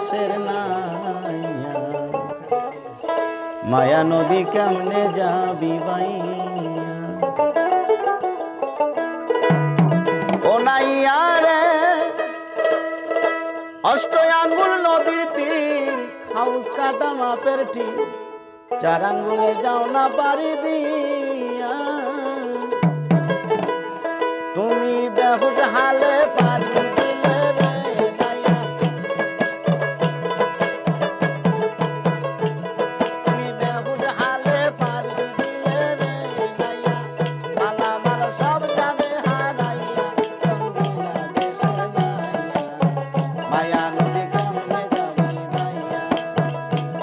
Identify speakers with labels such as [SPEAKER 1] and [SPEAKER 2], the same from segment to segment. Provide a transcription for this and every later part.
[SPEAKER 1] দেশের নাইয়া মায়া নদী কেমনে যাবি বাইয়া ও নাইয়া রে অষ্ট আঙ্গুল নদীর তীর হাউস কাটা মাপের ঠিক 4 আঙ্গুলে যাও না পারি দিয়া তুমি বেহুশ হালে পারি দিলে রে নাইয়া তুমি বেহুশ হালে পারি দিলে রে নাইয়া মালা মালা সব যাবে হারাইয়া রঙ্গিলা দেশের নাইয়া মায়া নদী কেমনে যাবি ভাইয়া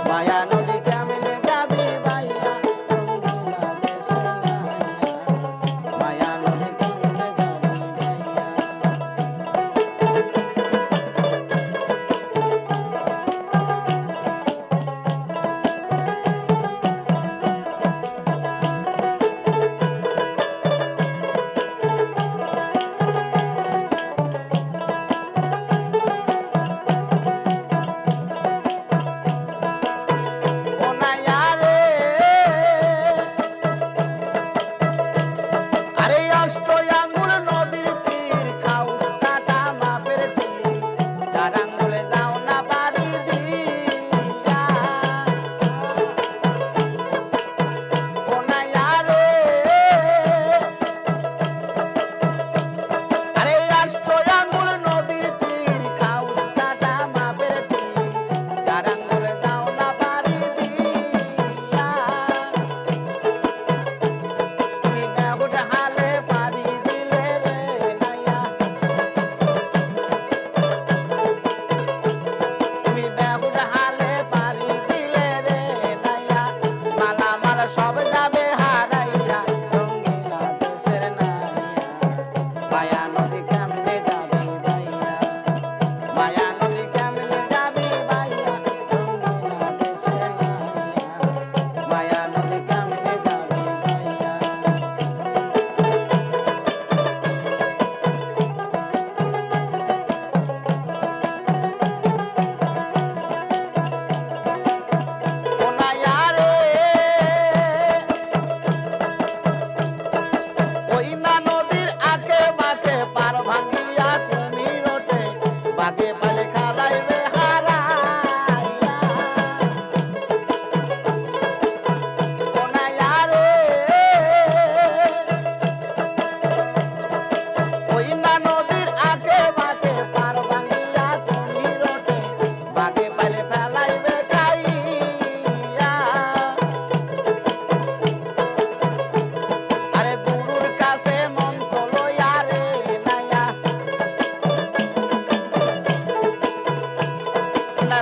[SPEAKER 1] মায়া নদী কেমনে যাবি ভাইয়া রঙ্গিলা দেশের নাইয়া মায়া নদী কেমনে যাবি ও নাইয়া রে আরে অষ্ট আঙ্গুল নদীর তীর খাউস কাটা মাপের ঠিক 4 আঙ্গুলে যাও না পারি দিয়া ও নাইয়া রে আরে অষ্ট আঙ্গুল নদীর তীর খাউস কাটা মাপের ঠিক 4 আঙ্গুলে যাও না পারি দিয়া তুমি বেহুশ হালে পারি দিলে রে নাইয়া তুমি বেহুশ হালে পারি দিলে রে নাইয়া মালা মালা সব যাবে হারাইয়া রঙ্গিলা দেশের নাইয়া মায়া নদী কেমনে যাবি ভাইয়া মায়া নদী কেমনে যাবি ভাইয়া রঙ্গিলা দেশের নাইয়া মায়া নদী কেমনে যাবি ভাইয়া ও নাইয়া রে ওই না নদীর আঁকে বাঁকে পার ভাঙ্গিয়া তুমি রোটে বাগে পালে খালাইবে হারাইয়া ও নাইয়া রে ওই না নদীর আঁকে বাঁকে পার ভাঙ্গিয়া তুমি রোটে বাগে পালে ফেলাইবে খাইয়া আরে গুরুর কাছে মন্ত্র লইয়া রে নাইয়া না